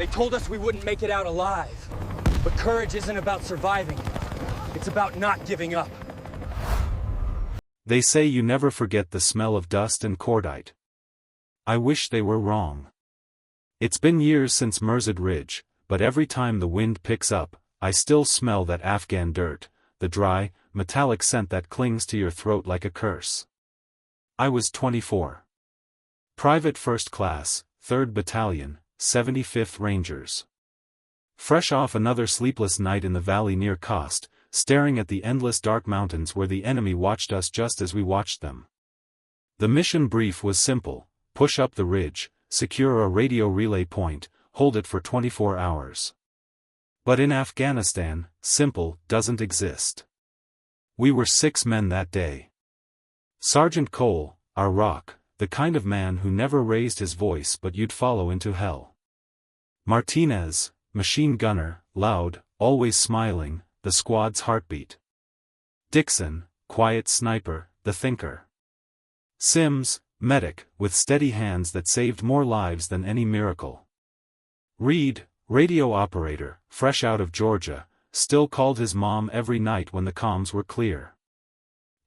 They told us we wouldn't make it out alive. But courage isn't about surviving. It's about not giving up. They say you never forget the smell of dust and cordite. I wish they were wrong. It's been years since Mirzad Ridge, but every time the wind picks up, I still smell that Afghan dirt, the dry, metallic scent that clings to your throat like a curse. I was 24. Private First Class, 3rd Battalion, 75th Rangers. Fresh off another sleepless night in the valley near Khost, staring at the endless dark mountains where the enemy watched us just as we watched them. The mission brief was simple: push up the ridge, secure a radio relay point, hold it for 24 hours. But in Afghanistan, simple doesn't exist. We were 6 men that day. Sergeant Cole, our rock, the kind of man who never raised his voice but you'd follow into hell. Martinez, machine gunner, loud, always smiling, the squad's heartbeat. Dixon, quiet sniper, the thinker. Sims, medic, with steady hands that saved more lives than any miracle. Reed, radio operator, fresh out of Georgia, still called his mom every night when the comms were clear.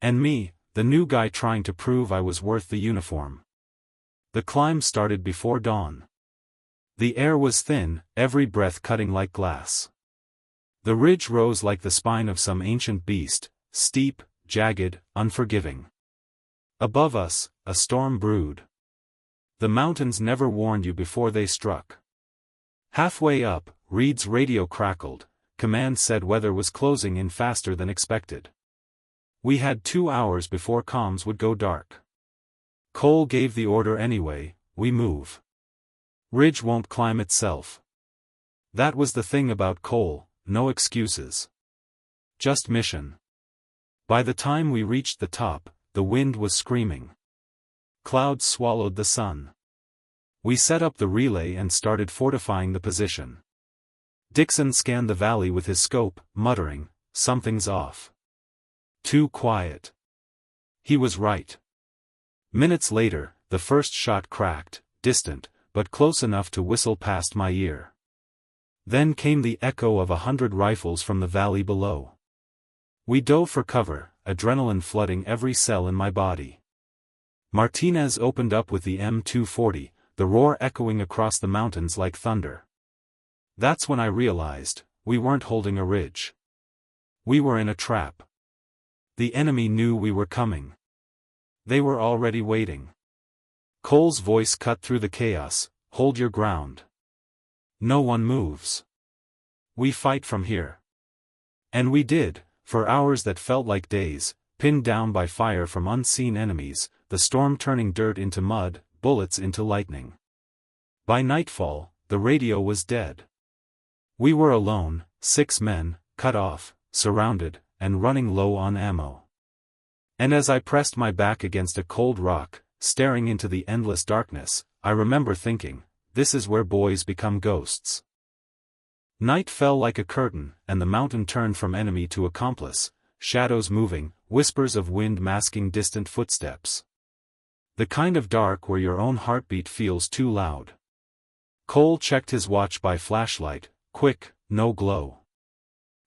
And me, the new guy trying to prove I was worth the uniform. The climb started before dawn. The air was thin, every breath cutting like glass. The ridge rose like the spine of some ancient beast, steep, jagged, unforgiving. Above us, a storm brewed. The mountains never warned you before they struck. Halfway up, Reed's radio crackled. Command said weather was closing in faster than expected. We had 2 hours before comms would go dark. Cole gave the order anyway: we move. Ridge won't climb itself. That was the thing about Cole: no excuses. Just mission. By the time we reached the top, the wind was screaming. Clouds swallowed the sun. We set up the relay and started fortifying the position. Dixon scanned the valley with his scope, muttering, "Something's off. Too quiet." He was right. Minutes later, the first shot cracked, distant, but close enough to whistle past my ear. Then came the echo of 100 rifles from the valley below. We dove for cover, adrenaline flooding every cell in my body. Martinez opened up with the M240, the roar echoing across the mountains like thunder. That's when I realized, we weren't holding a ridge. We were in a trap. The enemy knew we were coming. They were already waiting. Cole's voice cut through the chaos: "Hold your ground. No one moves. We fight from here." And we did, for hours that felt like days, pinned down by fire from unseen enemies, the storm turning dirt into mud, bullets into lightning. By nightfall, the radio was dead. We were alone, 6 men, cut off, surrounded, and running low on ammo. And as I pressed my back against a cold rock, staring into the endless darkness, I remember thinking, this is where boys become ghosts. Night fell like a curtain, and the mountain turned from enemy to accomplice, shadows moving, whispers of wind masking distant footsteps. The kind of dark where your own heartbeat feels too loud. Cole checked his watch by flashlight: "Quick, no glow."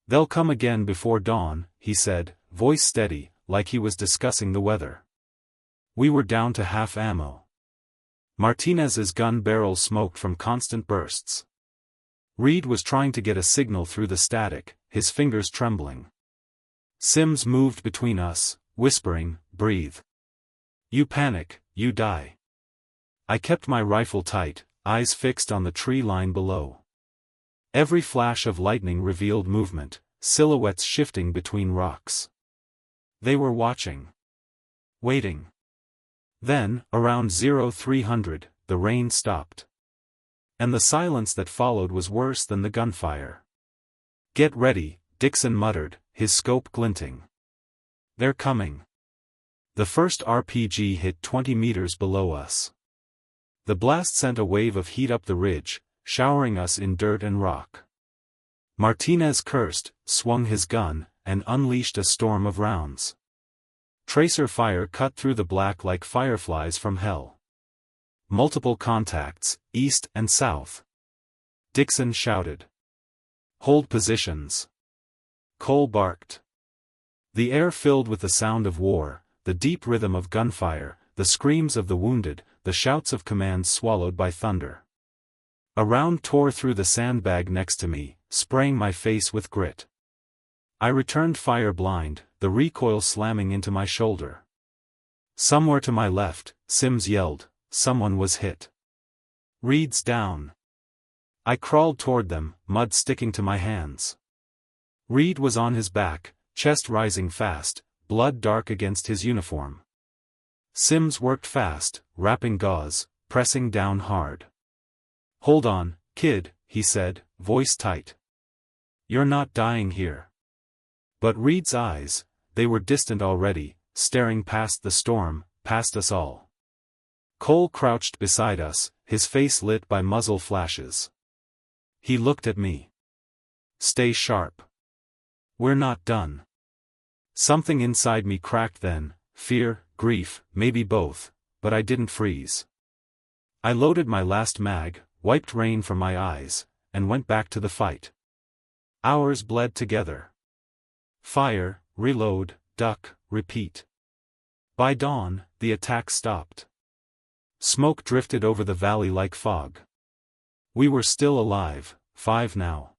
"They'll come again before dawn," he said, voice steady, like he was discussing the weather. We were down to half ammo. Martinez's gun barrel smoked from constant bursts. Reed was trying to get a signal through the static, his fingers trembling. Sims moved between us, whispering, "Breathe. You panic, you die." I kept my rifle tight, eyes fixed on the tree line below. Every flash of lightning revealed movement, silhouettes shifting between rocks. They were watching. Waiting. Then, around 0300, the rain stopped. And the silence that followed was worse than the gunfire. "Get ready," Dixon muttered, his scope glinting. "They're coming." The first RPG hit 20 meters below us. The blast sent a wave of heat up the ridge, showering us in dirt and rock. Martinez cursed, swung his gun, and unleashed a storm of rounds. Tracer fire cut through the black like fireflies from hell. Multiple contacts, east and south. Dixon shouted. Hold positions. Cole barked. The air filled with the sound of war, the deep rhythm of gunfire, the screams of the wounded, the shouts of commands swallowed by thunder. A round tore through the sandbag next to me, spraying my face with grit. I returned fire blind, the recoil slamming into my shoulder. Somewhere to my left, Sims yelled, someone was hit. Reed's down. I crawled toward them, mud sticking to my hands. Reed was on his back, chest rising fast, blood dark against his uniform. Sims worked fast, wrapping gauze, pressing down hard. Hold on, kid, he said, voice tight. You're not dying here. But Reed's eyes, they were distant already, staring past the storm, past us all. Cole crouched beside us, his face lit by muzzle flashes. He looked at me. Stay sharp. We're not done. Something inside me cracked then, fear, grief, maybe both, but I didn't freeze. I loaded my last mag, wiped rain from my eyes, and went back to the fight. Hours bled together. Fire, reload, duck, repeat. By dawn, the attack stopped. Smoke drifted over the valley like fog. We were still alive, 5 now.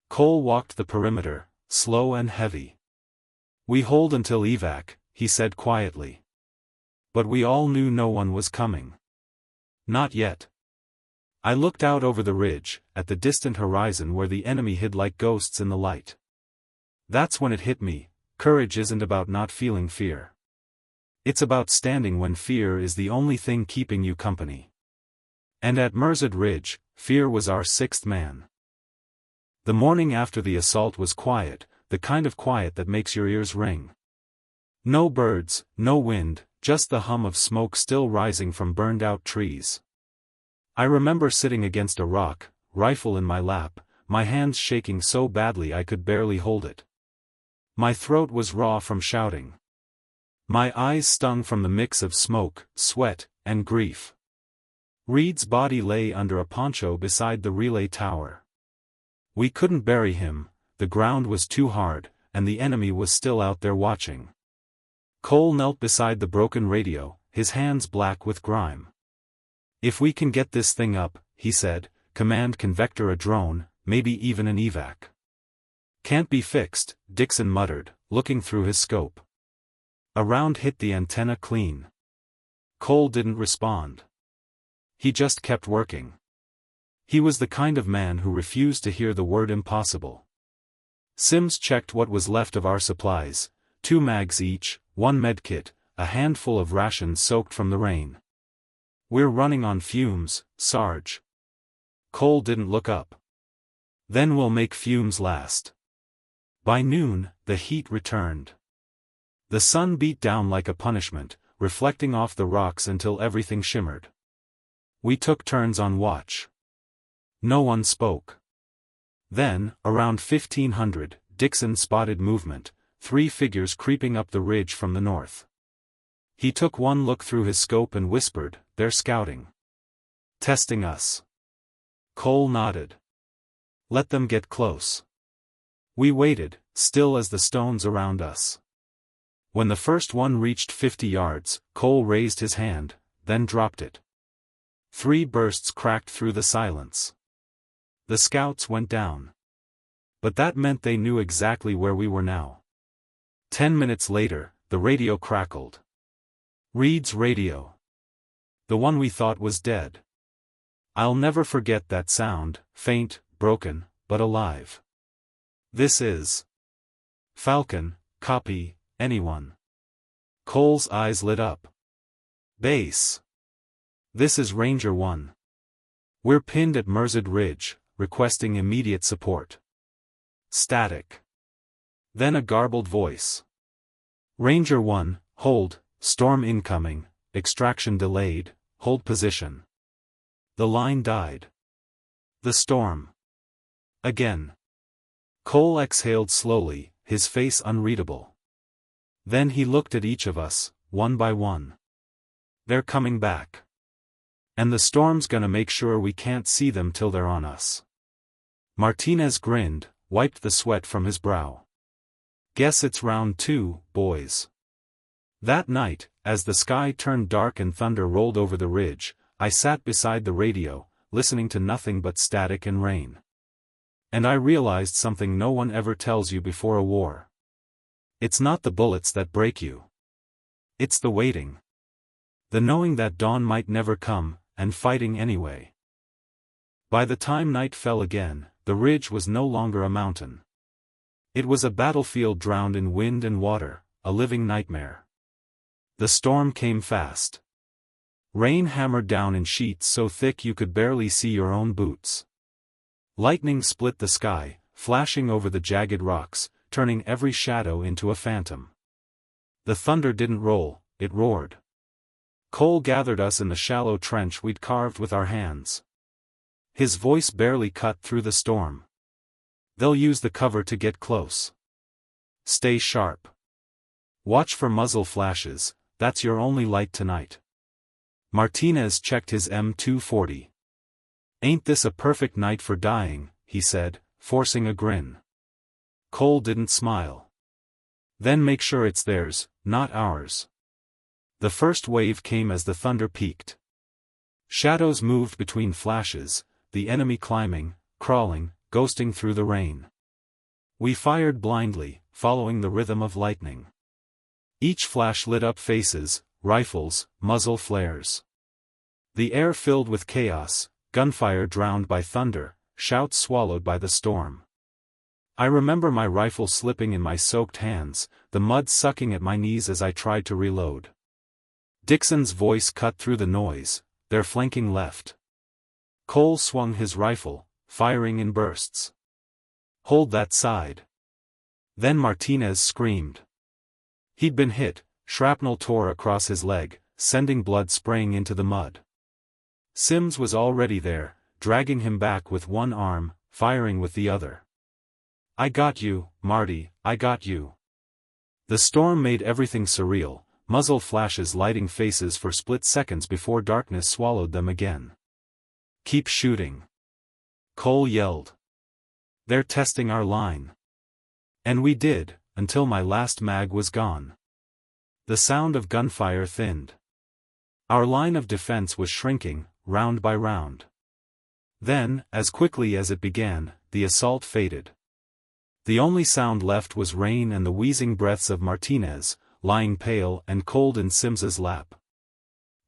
Cole walked the perimeter, slow and heavy. We hold until evac, he said quietly. But we all knew no one was coming. Not yet. I looked out over the ridge, at the distant horizon where the enemy hid like ghosts in the light. That's when it hit me, courage isn't about not feeling fear. It's about standing when fear is the only thing keeping you company. And at Mirzad Ridge, fear was our 6th man. The morning after the assault was quiet, the kind of quiet that makes your ears ring. No birds, no wind, just the hum of smoke still rising from burned-out trees. I remember sitting against a rock, rifle in my lap, my hands shaking so badly I could barely hold it. My throat was raw from shouting. My eyes stung from the mix of smoke, sweat, and grief. Reed's body lay under a poncho beside the relay tower. We couldn't bury him, the ground was too hard, and the enemy was still out there watching. Cole knelt beside the broken radio, his hands black with grime. If we can get this thing up, he said, command can vector a drone, maybe even an evac. Can't be fixed, Dixon muttered, looking through his scope. A round hit the antenna clean. Cole didn't respond. He just kept working. He was the kind of man who refused to hear the word impossible. Sims checked what was left of our supplies, 2 mags each, 1 medkit, a handful of rations soaked from the rain. We're running on fumes, Sarge. Cole didn't look up. Then we'll make fumes last. By noon, the heat returned. The sun beat down like a punishment, reflecting off the rocks until everything shimmered. We took turns on watch. No one spoke. Then, around 1500, Dixon spotted movement, 3 figures creeping up the ridge from the north. He took one look through his scope and whispered, "They're scouting. Testing us." Cole nodded. "Let them get close." We waited, still as the stones around us. When the first one reached 50 yards, Cole raised his hand, then dropped it. 3 bursts cracked through the silence. The scouts went down. But that meant they knew exactly where we were now. 10 minutes later, the radio crackled. Reed's radio. The one we thought was dead. I'll never forget that sound, faint, broken, but alive. "This is Falcon, copy, anyone?" Cole's eyes lit up. "Base. This is Ranger 1. We're pinned at Mirzad Ridge, requesting immediate support." Static. Then a garbled voice. "Ranger 1, hold, storm incoming, extraction delayed, hold position." The line died. The storm. Again. Cole exhaled slowly, his face unreadable. Then he looked at each of us, one by one. "They're coming back. And the storm's gonna make sure we can't see them till they're on us." Martinez grinned, wiped the sweat from his brow. Guess it's round 2, boys. That night, as the sky turned dark and thunder rolled over the ridge, I sat beside the radio, listening to nothing but static and rain. And I realized something no one ever tells you before a war. It's not the bullets that break you. It's the waiting. The knowing that dawn might never come, and fighting anyway. By the time night fell again, the ridge was no longer a mountain. It was a battlefield drowned in wind and water, a living nightmare. The storm came fast. Rain hammered down in sheets so thick you could barely see your own boots. Lightning split the sky, flashing over the jagged rocks, turning every shadow into a phantom. The thunder didn't roll, it roared. Cole gathered us in the shallow trench we'd carved with our hands. His voice barely cut through the storm. They'll use the cover to get close. Stay sharp. Watch for muzzle flashes, that's your only light tonight. Martinez checked his M240. Ain't this a perfect night for dying, he said, forcing a grin. Cole didn't smile. Then make sure it's theirs, not ours. The first wave came as the thunder peaked. Shadows moved between flashes, the enemy climbing, crawling, ghosting through the rain. We fired blindly, following the rhythm of lightning. Each flash lit up faces, rifles, muzzle flares. The air filled with chaos, gunfire drowned by thunder, shouts swallowed by the storm. I remember my rifle slipping in my soaked hands, the mud sucking at my knees as I tried to reload. Dixon's voice cut through the noise, they're flanking left. Cole swung his rifle, firing in bursts. Hold that side. Then Martinez screamed. He'd been hit, shrapnel tore across his leg, sending blood spraying into the mud. Sims was already there, dragging him back with one arm, firing with the other. I got you, Marty, I got you. The storm made everything surreal, muzzle flashes lighting faces for split seconds before darkness swallowed them again. Keep shooting. Cole yelled. They're testing our line. And we did, until my last mag was gone. The sound of gunfire thinned. Our line of defense was shrinking, round by round. Then, as quickly as it began, the assault faded. The only sound left was rain and the wheezing breaths of Martinez, lying pale and cold in Sims's lap.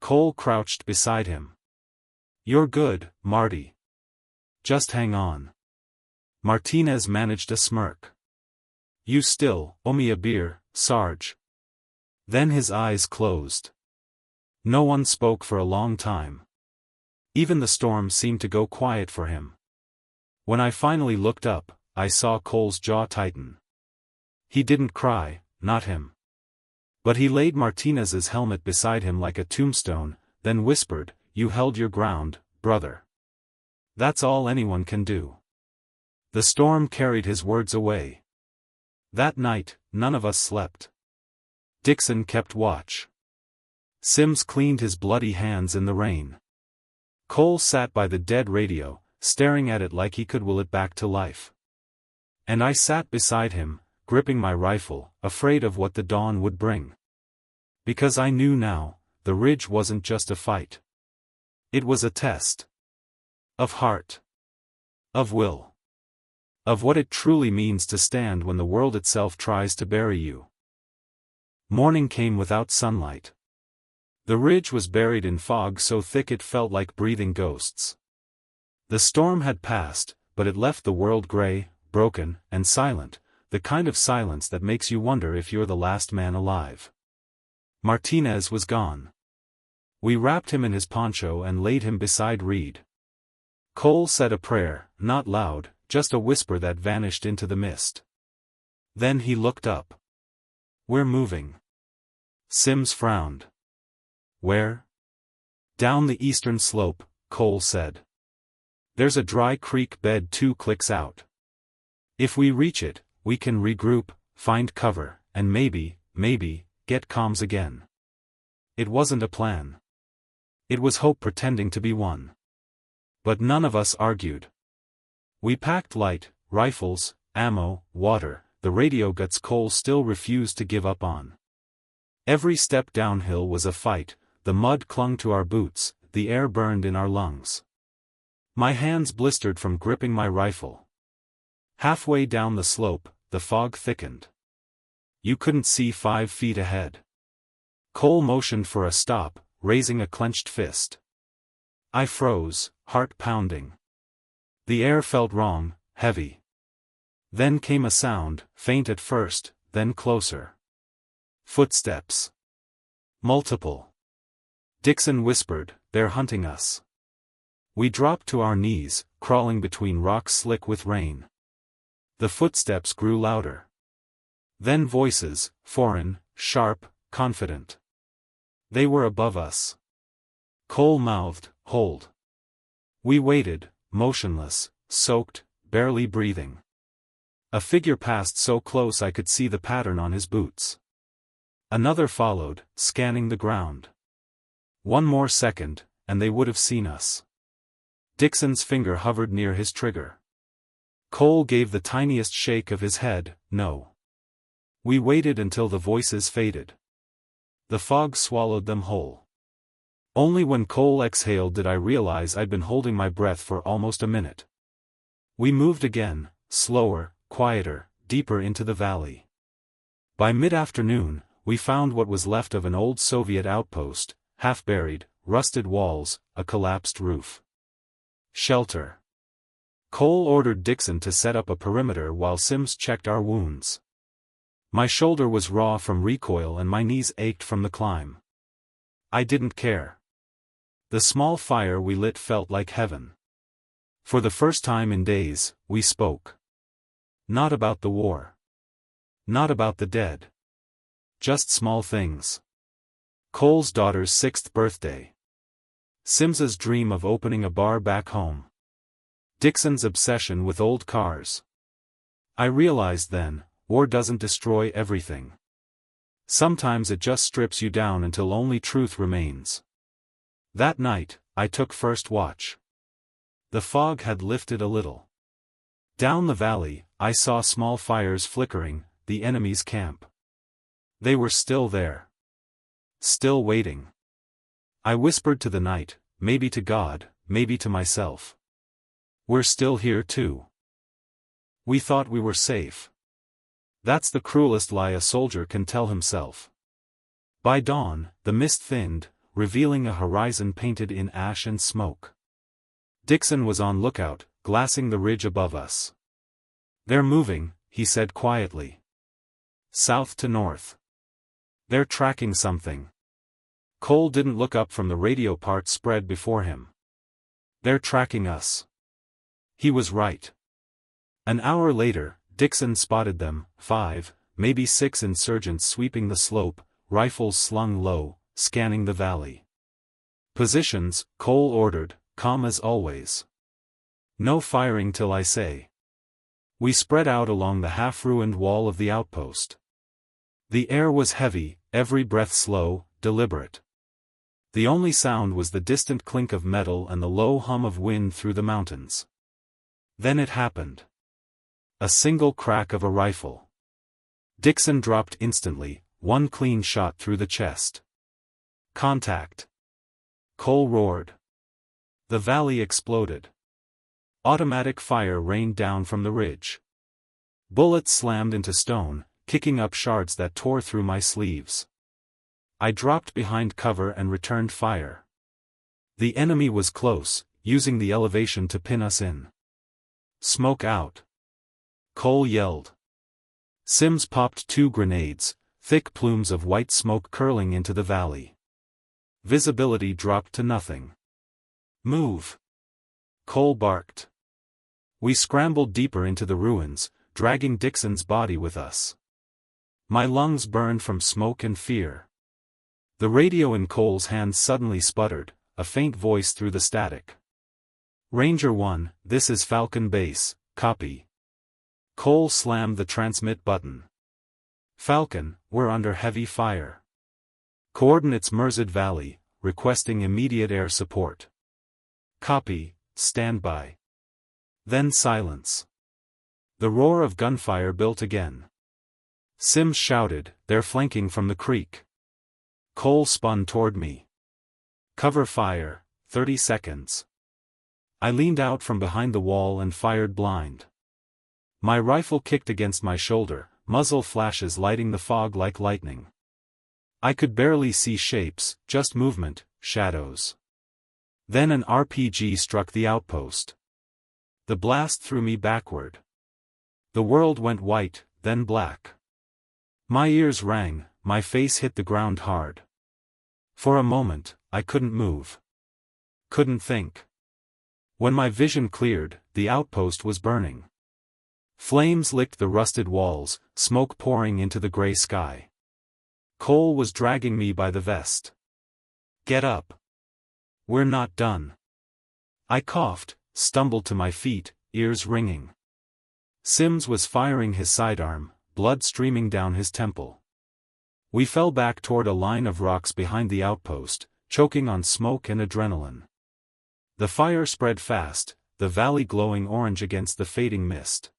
Cole crouched beside him. You're good, Marty. Just hang on. Martinez managed a smirk. You still owe me a beer, Sarge. Then his eyes closed. No one spoke for a long time. Even the storm seemed to go quiet for him. When I finally looked up, I saw Cole's jaw tighten. He didn't cry, not him. But he laid Martinez's helmet beside him like a tombstone, then whispered, You held your ground, brother. That's all anyone can do. The storm carried his words away. That night, none of us slept. Dixon kept watch. Sims cleaned his bloody hands in the rain. Cole sat by the dead radio, staring at it like he could will it back to life. And I sat beside him, gripping my rifle, afraid of what the dawn would bring. Because I knew now, the ridge wasn't just a fight. It was a test. Of heart. Of will. Of what it truly means to stand when the world itself tries to bury you. Morning came without sunlight. The ridge was buried in fog so thick it felt like breathing ghosts. The storm had passed, but it left the world gray, broken, and silent, the kind of silence that makes you wonder if you're the last man alive. Martinez was gone. We wrapped him in his poncho and laid him beside Reed. Cole said a prayer, not loud, just a whisper that vanished into the mist. Then he looked up. We're moving. Sims frowned. Where? Down the eastern slope, Cole said. There's a dry creek bed 2 clicks out. If we reach it, we can regroup, find cover, and maybe, get comms again. It wasn't a plan. It was hope pretending to be one. But none of us argued. We packed light, rifles, ammo, water, the radio guts Cole still refused to give up on. Every step downhill was a fight, the mud clung to our boots, the air burned in our lungs. My hands blistered from gripping my rifle. Halfway down the slope, the fog thickened. You couldn't see 5 feet ahead. Cole motioned for a stop, raising a clenched fist. I froze, heart pounding. The air felt wrong, heavy. Then came a sound, faint at first, then closer. Footsteps. Multiple. Dixon whispered, "They're hunting us." We dropped to our knees, crawling between rocks slick with rain. The footsteps grew louder. Then voices, foreign, sharp, confident. They were above us. Cole mouthed, "Hold." We waited, motionless, soaked, barely breathing. A figure passed so close I could see the pattern on his boots. Another followed, scanning the ground. One more second, and they would have seen us. Dixon's finger hovered near his trigger. Cole gave the tiniest shake of his head, "No." We waited until the voices faded. The fog swallowed them whole. Only when Cole exhaled did I realize I'd been holding my breath for almost a minute. We moved again, slower, quieter, deeper into the valley. By mid-afternoon, we found what was left of an old Soviet outpost, half-buried, rusted walls, a collapsed roof. Shelter. Cole ordered Dixon to set up a perimeter while Sims checked our wounds. My shoulder was raw from recoil and my knees ached from the climb. I didn't care. The small fire we lit felt like heaven. For the first time in days, we spoke. Not about the war. Not about the dead. Just small things. Cole's daughter's 6th birthday. Sims's dream of opening a bar back home. Dixon's obsession with old cars. I realized then, war doesn't destroy everything. Sometimes it just strips you down until only truth remains. That night, I took first watch. The fog had lifted a little. Down the valley, I saw small fires flickering, the enemy's camp. They were still there. Still waiting. I whispered to the night, maybe to God, maybe to myself. We're still here too. We thought we were safe. That's the cruelest lie a soldier can tell himself. By dawn, the mist thinned, revealing a horizon painted in ash and smoke. Dixon was on lookout, glassing the ridge above us. "They're moving," he said quietly. "South to north. They're tracking something." Cole didn't look up from the radio part spread before him. "They're tracking us." He was right. An hour later, Dixon spotted them, 5, maybe 6 insurgents sweeping the slope, rifles slung low, scanning the valley. "Positions," Cole ordered, calm as always. "No firing till I say." We spread out along the half-ruined wall of the outpost. The air was heavy, every breath slow, deliberate. The only sound was the distant clink of metal and the low hum of wind through the mountains. Then it happened. A single crack of a rifle. Dixon dropped instantly, one clean shot through the chest. "Contact!" Cole roared. The valley exploded. Automatic fire rained down from the ridge. Bullets slammed into stone, kicking up shards that tore through my sleeves. I dropped behind cover and returned fire. The enemy was close, using the elevation to pin us in. "Smoke out!" Cole yelled. Sims popped 2 grenades, thick plumes of white smoke curling into the valley. Visibility dropped to nothing. "Move!" Cole barked. We scrambled deeper into the ruins, dragging Dixon's body with us. My lungs burned from smoke and fear. The radio in Cole's hand suddenly sputtered, a faint voice through the static. "Ranger 1, this is Falcon Base, copy." Cole slammed the transmit button. "Falcon, we're under heavy fire. Coordinates Mirzad Valley, requesting immediate air support." "Copy, stand by." Then silence. The roar of gunfire built again. Sims shouted, "They're flanking from the creek." Cole spun toward me. "Cover fire, 30 seconds. I leaned out from behind the wall and fired blind. My rifle kicked against my shoulder, muzzle flashes lighting the fog like lightning. I could barely see shapes, just movement, shadows. Then an RPG struck the outpost. The blast threw me backward. The world went white, then black. My ears rang, my face hit the ground hard. For a moment, I couldn't move. Couldn't think. When my vision cleared, the outpost was burning. Flames licked the rusted walls, smoke pouring into the gray sky. Cole was dragging me by the vest. "Get up. We're not done." I coughed, stumbled to my feet, ears ringing. Sims was firing his sidearm, blood streaming down his temple. We fell back toward a line of rocks behind the outpost, choking on smoke and adrenaline. The fire spread fast, the valley glowing orange against the fading mist.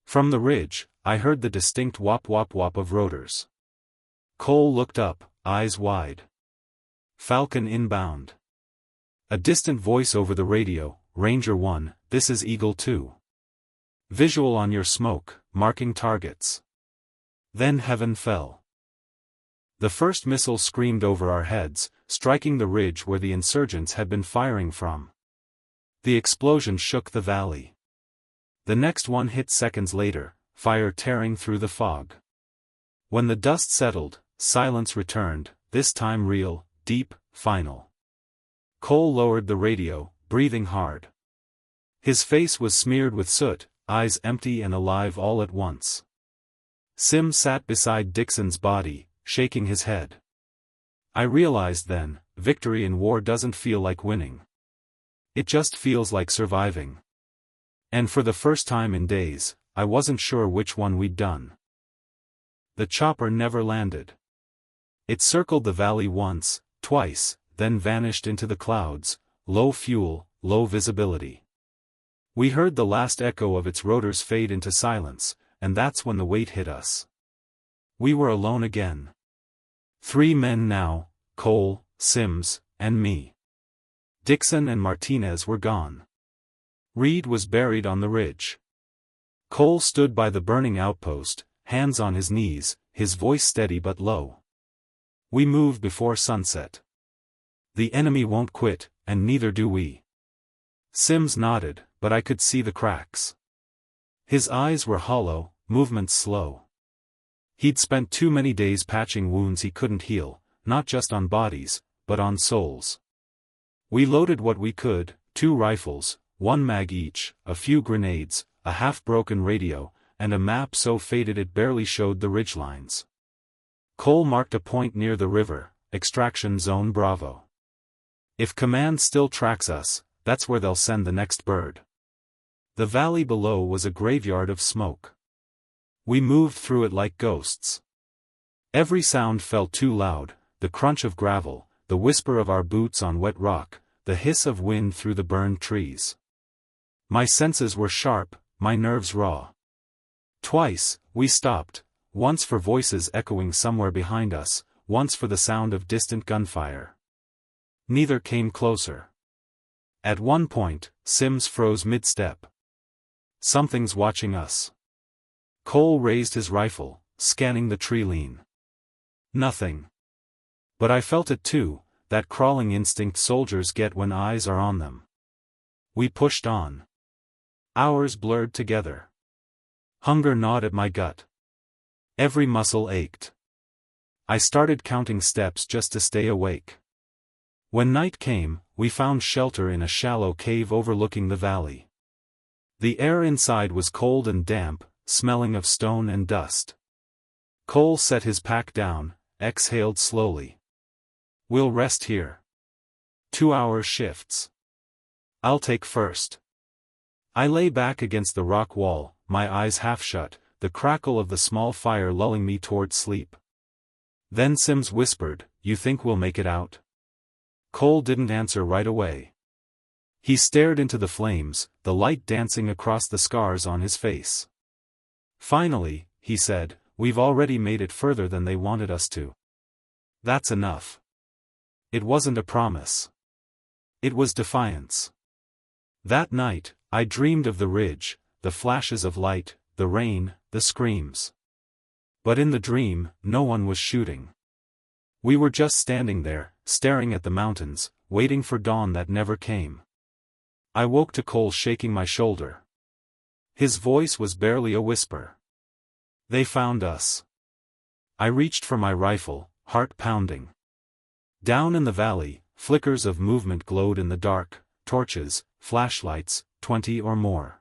From the ridge, I heard the distinct whop-whop-whop of rotors. Cole looked up, eyes wide. "Falcon inbound." A distant voice over the radio, "Ranger 1, this is Eagle 2. Visual on your smoke, marking targets." Then heaven fell. The first missile screamed over our heads, striking the ridge where the insurgents had been firing from. The explosion shook the valley. The next one hit seconds later, fire tearing through the fog. When the dust settled, silence returned, this time real, deep, final. Cole lowered the radio, breathing hard. His face was smeared with soot, eyes empty and alive all at once. Sim sat beside Dixon's body, shaking his head. I realized then, victory in war doesn't feel like winning. It just feels like surviving. And for the first time in days, I wasn't sure which one we'd done. The chopper never landed. It circled the valley once, twice, then vanished into the clouds, low fuel, low visibility. We heard the last echo of its rotors fade into silence, and that's when the weight hit us. We were alone again. 3 men now, Cole, Sims, and me. Dixon and Martinez were gone. Reed was buried on the ridge. Cole stood by the burning outpost, hands on his knees, his voice steady but low. "We move before sunset. The enemy won't quit, and neither do we." Sims nodded, but I could see the cracks. His eyes were hollow, movements slow. He'd spent too many days patching wounds he couldn't heal, not just on bodies, but on souls. We loaded what we could, 2 rifles, 1 mag each, a few grenades, a half-broken radio, and a map so faded it barely showed the ridgelines. Cole marked a point near the river, Extraction Zone Bravo. If command still tracks us, that's where they'll send the next bird. The valley below was a graveyard of smoke. We moved through it like ghosts. Every sound felt too loud, the crunch of gravel, the whisper of our boots on wet rock, the hiss of wind through the burned trees. My senses were sharp, my nerves raw. Twice, we stopped, once for voices echoing somewhere behind us, once for the sound of distant gunfire. Neither came closer. At one point, Sims froze mid-step. Something's watching us. Cole raised his rifle, scanning the tree line. Nothing. But I felt it too, that crawling instinct soldiers get when eyes are on them. We pushed on. Hours blurred together. Hunger gnawed at my gut. Every muscle ached. I started counting steps just to stay awake. When night came, we found shelter in a shallow cave overlooking the valley. The air inside was cold and damp, smelling of stone and dust. Cole set his pack down, exhaled slowly. "We'll rest here. 2-hour shifts. I'll take first." I lay back against the rock wall, my eyes half shut, the crackle of the small fire lulling me toward sleep. Then Sims whispered, "You think we'll make it out?" Cole didn't answer right away. He stared into the flames, the light dancing across the scars on his face. Finally, he said, "We've already made it further than they wanted us to. That's enough." It wasn't a promise. It was defiance. That night, I dreamed of the ridge, the flashes of light, the rain, the screams. But in the dream, no one was shooting. We were just standing there, staring at the mountains, waiting for dawn that never came. I woke to Cole shaking my shoulder. His voice was barely a whisper. "They found us." I reached for my rifle, heart pounding. Down in the valley, flickers of movement glowed in the dark, torches, flashlights, 20 or more.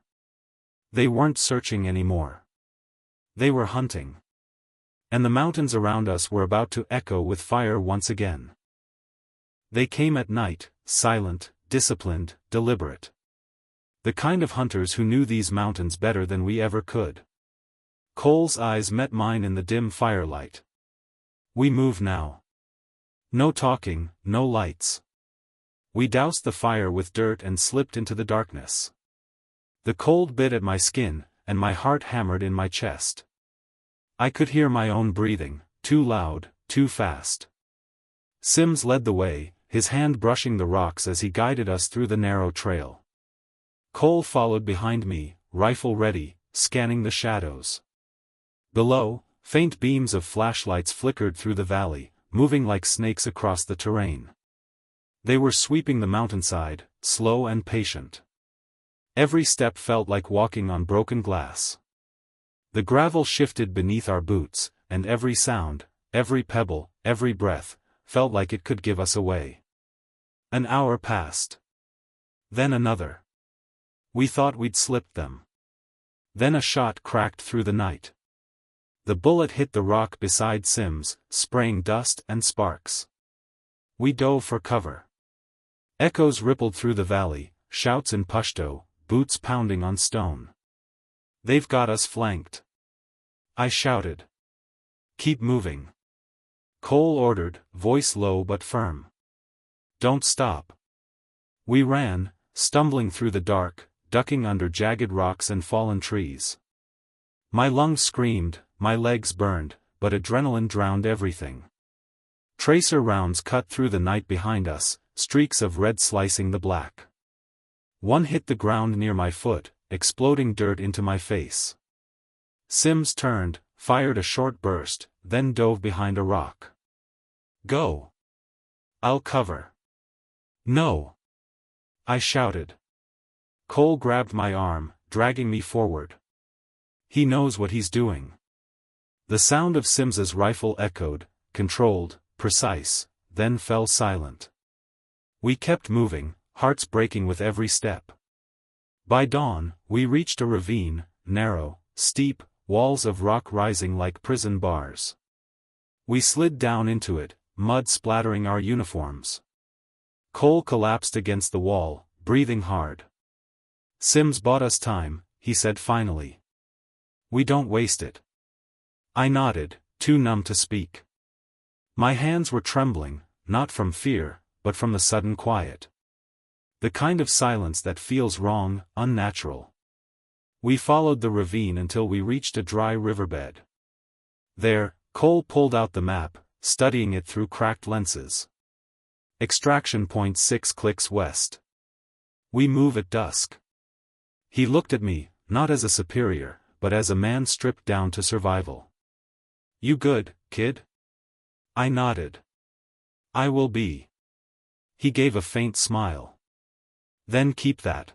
They weren't searching anymore. They were hunting. And the mountains around us were about to echo with fire once again. They came at night, silent, disciplined, deliberate. The kind of hunters who knew these mountains better than we ever could. Cole's eyes met mine in the dim firelight. "We move now." No talking, no lights. We doused the fire with dirt and slipped into the darkness. The cold bit at my skin, and my heart hammered in my chest. I could hear my own breathing, too loud, too fast. Sims led the way, his hand brushing the rocks as he guided us through the narrow trail. Cole followed behind me, rifle ready, scanning the shadows. Below, faint beams of flashlights flickered through the valley, moving like snakes across the terrain. They were sweeping the mountainside, slow and patient. Every step felt like walking on broken glass. The gravel shifted beneath our boots, and every sound, every pebble, every breath, felt like it could give us away. An hour passed. Then another. We thought we'd slipped them. Then a shot cracked through the night. The bullet hit the rock beside Sims, spraying dust and sparks. We dove for cover. Echoes rippled through the valley, shouts in Pashto, boots pounding on stone. "They've got us flanked." I shouted. "Keep moving." Cole ordered, voice low but firm. "Don't stop." We ran, stumbling through the dark, ducking under jagged rocks and fallen trees. My lungs screamed, my legs burned, but adrenaline drowned everything. Tracer rounds cut through the night behind us, streaks of red slicing the black. One hit the ground near my foot, exploding dirt into my face. Sims turned, fired a short burst, then dove behind a rock. "Go. I'll cover." "No." I shouted. Cole grabbed my arm, dragging me forward. "He knows what he's doing." The sound of Sims's rifle echoed, controlled, precise, then fell silent. We kept moving, hearts breaking with every step. By dawn, we reached a ravine, narrow, steep, walls of rock rising like prison bars. We slid down into it, mud splattering our uniforms. Cole collapsed against the wall, breathing hard. "Sims bought us time," he said finally. "We don't waste it." I nodded, too numb to speak. My hands were trembling, not from fear, but from the sudden quiet. The kind of silence that feels wrong, unnatural. We followed the ravine until we reached a dry riverbed. There, Cole pulled out the map, studying it through cracked lenses. Extraction point 6 clicks west. We move at dusk. He looked at me, not as a superior, but as a man stripped down to survival. "You good, kid?" I nodded. "I will be." He gave a faint smile. "Then keep that.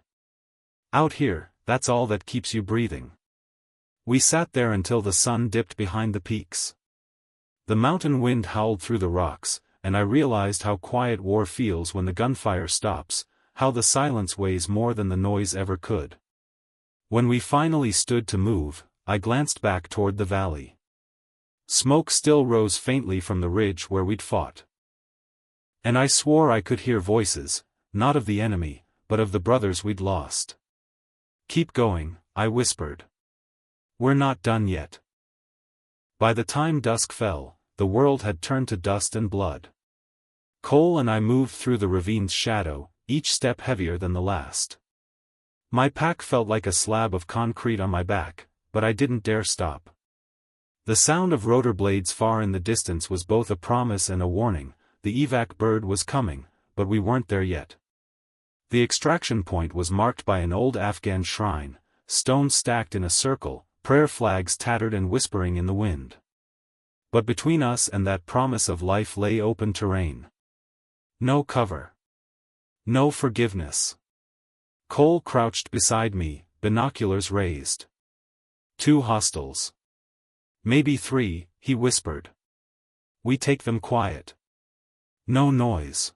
Out here, that's all that keeps you breathing." We sat there until the sun dipped behind the peaks. The mountain wind howled through the rocks, and I realized how quiet war feels when the gunfire stops, how the silence weighs more than the noise ever could. When we finally stood to move, I glanced back toward the valley. Smoke still rose faintly from the ridge where we'd fought. And I swore I could hear voices, not of the enemy, but of the brothers we'd lost. "Keep going," I whispered. "We're not done yet." By the time dusk fell, the world had turned to dust and blood. Cole and I moved through the ravine's shadow, each step heavier than the last. My pack felt like a slab of concrete on my back, but I didn't dare stop. The sound of rotor blades far in the distance was both a promise and a warning. The evac bird was coming, but we weren't there yet. The extraction point was marked by an old Afghan shrine, stones stacked in a circle, prayer flags tattered and whispering in the wind. But between us and that promise of life lay open terrain. No cover. No forgiveness. Cole crouched beside me, binoculars raised. 2 hostiles. Maybe 3, he whispered. We take them quiet. No noise.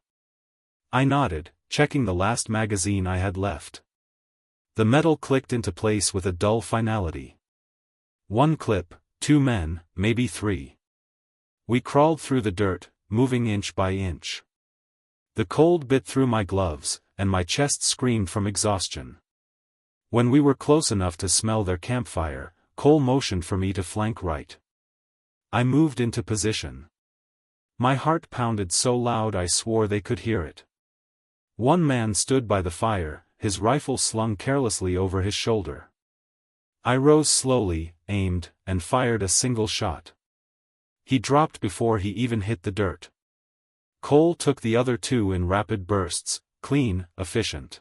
I nodded, checking the last magazine I had left. The metal clicked into place with a dull finality. 1 clip, 2 men, maybe 3. We crawled through the dirt, moving inch by inch. The cold bit through my gloves, and my chest screamed from exhaustion. When we were close enough to smell their campfire, Cole motioned for me to flank right. I moved into position. My heart pounded so loud I swore they could hear it. 1 man stood by the fire, his rifle slung carelessly over his shoulder. I rose slowly, aimed, and fired a single shot. He dropped before he even hit the dirt. Cole took the other 2 in rapid bursts, clean, efficient.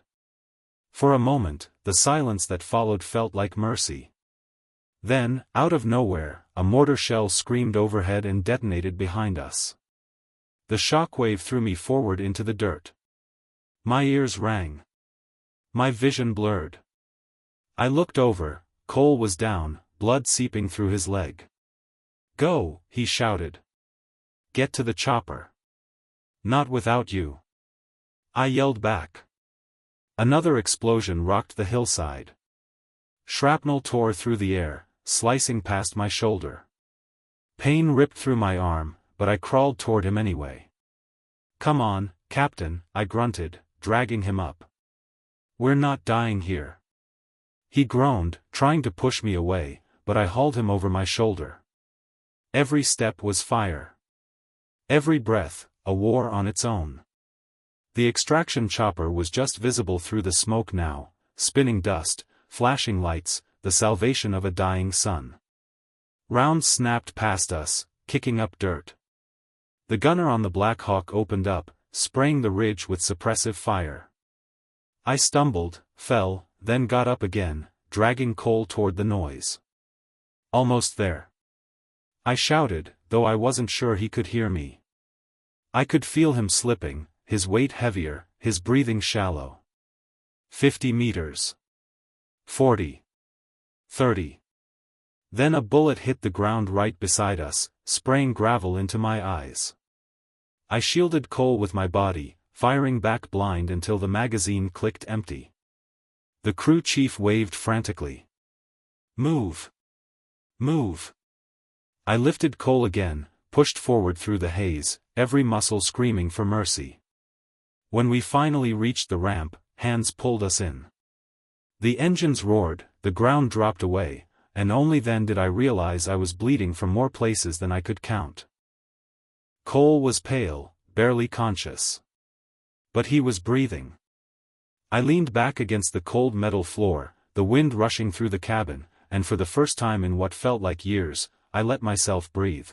For a moment, the silence that followed felt like mercy. Then, out of nowhere, a mortar shell screamed overhead and detonated behind us. The shockwave threw me forward into the dirt. My ears rang. My vision blurred. I looked over. Cole was down, blood seeping through his leg. Go, he shouted. Get to the chopper. Not without you. I yelled back. Another explosion rocked the hillside. Shrapnel tore through the air, slicing past my shoulder. Pain ripped through my arm, but I crawled toward him anyway. Come on, Captain, I grunted, dragging him up. We're not dying here. He groaned, trying to push me away, but I hauled him over my shoulder. Every step was fire. Every breath, a war on its own. The extraction chopper was just visible through the smoke now, spinning dust, flashing lights, the salvation of a dying sun. Rounds snapped past us, kicking up dirt. The gunner on the Black Hawk opened up, spraying the ridge with suppressive fire. I stumbled, fell, then got up again, dragging Cole toward the noise. Almost there. I shouted, though I wasn't sure he could hear me. I could feel him slipping, his weight heavier, his breathing shallow. 50 meters. 40. 30. Then a bullet hit the ground right beside us, spraying gravel into my eyes. I shielded Cole with my body, firing back blind until the magazine clicked empty. The crew chief waved frantically. Move! Move! I lifted Cole again, pushed forward through the haze, every muscle screaming for mercy. When we finally reached the ramp, hands pulled us in. The engines roared, the ground dropped away, and only then did I realize I was bleeding from more places than I could count. Cole was pale, barely conscious. But he was breathing. I leaned back against the cold metal floor, the wind rushing through the cabin, and for the first time in what felt like years, I let myself breathe.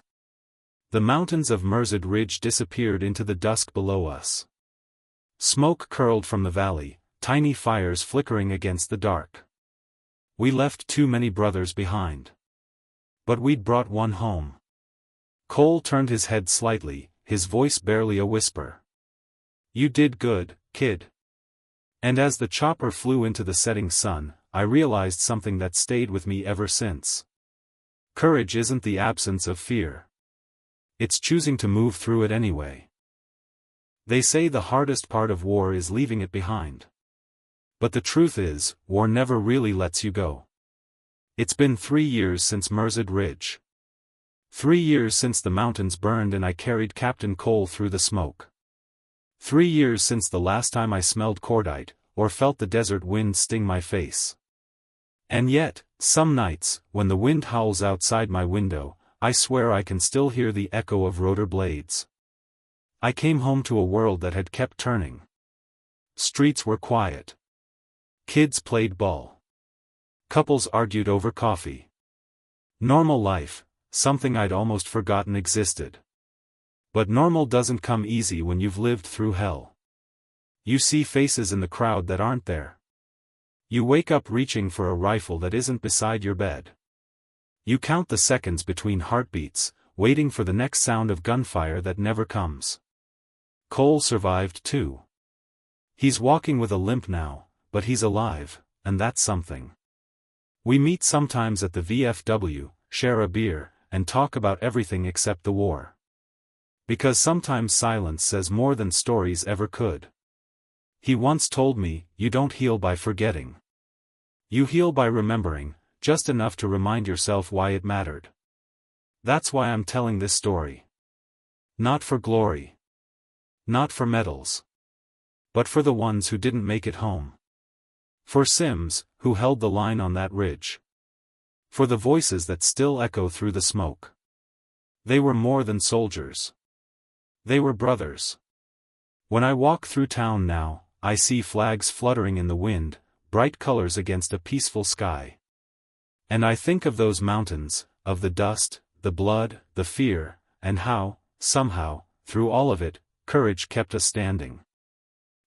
The mountains of Mirzad Ridge disappeared into the dusk below us. Smoke curled from the valley, tiny fires flickering against the dark. We left too many brothers behind. But we'd brought one home. Cole turned his head slightly, his voice barely a whisper. You did good, kid. And as the chopper flew into the setting sun, I realized something that stayed with me ever since. Courage isn't the absence of fear. It's choosing to move through it anyway. They say the hardest part of war is leaving it behind. But the truth is, war never really lets you go. It's been 3 years since Mirzad Ridge. 3 years since the mountains burned and I carried Captain Cole through the smoke. 3 years since the last time I smelled cordite, or felt the desert wind sting my face. And yet, some nights, when the wind howls outside my window, I swear I can still hear the echo of rotor blades. I came home to a world that had kept turning. Streets were quiet. Kids played ball. Couples argued over coffee. Normal life, something I'd almost forgotten existed. But normal doesn't come easy when you've lived through hell. You see faces in the crowd that aren't there. You wake up reaching for a rifle that isn't beside your bed. You count the seconds between heartbeats, waiting for the next sound of gunfire that never comes. Cole survived too. He's walking with a limp now, but he's alive, and that's something. We meet sometimes at the VFW, share a beer, and talk about everything except the war. Because sometimes silence says more than stories ever could. He once told me, "You don't heal by forgetting. You heal by remembering, just enough to remind yourself why it mattered." That's why I'm telling this story. Not for glory. Not for medals. But for the ones who didn't make it home. For Sims, who held the line on that ridge. For the voices that still echo through the smoke. They were more than soldiers. They were brothers. When I walk through town now, I see flags fluttering in the wind, bright colors against a peaceful sky. And I think of those mountains, of the dust, the blood, the fear, and how, somehow, through all of it, courage kept us standing.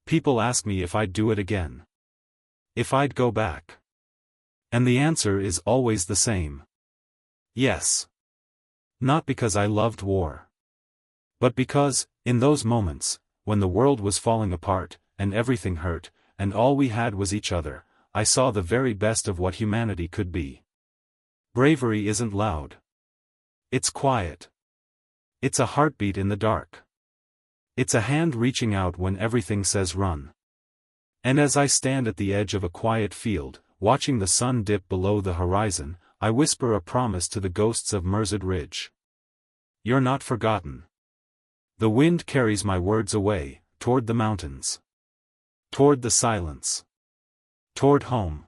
People ask me if I'd do it again. If I'd go back. And the answer is always the same. Yes. Not because I loved war. But because, in those moments, when the world was falling apart, and everything hurt, and all we had was each other, I saw the very best of what humanity could be. Bravery isn't loud. It's quiet. It's a heartbeat in the dark. It's a hand reaching out when everything says run. And as I stand at the edge of a quiet field, watching the sun dip below the horizon, I whisper a promise to the ghosts of Mirzad Ridge. You're not forgotten. The wind carries my words away, toward the mountains. Toward the silence. Toward home.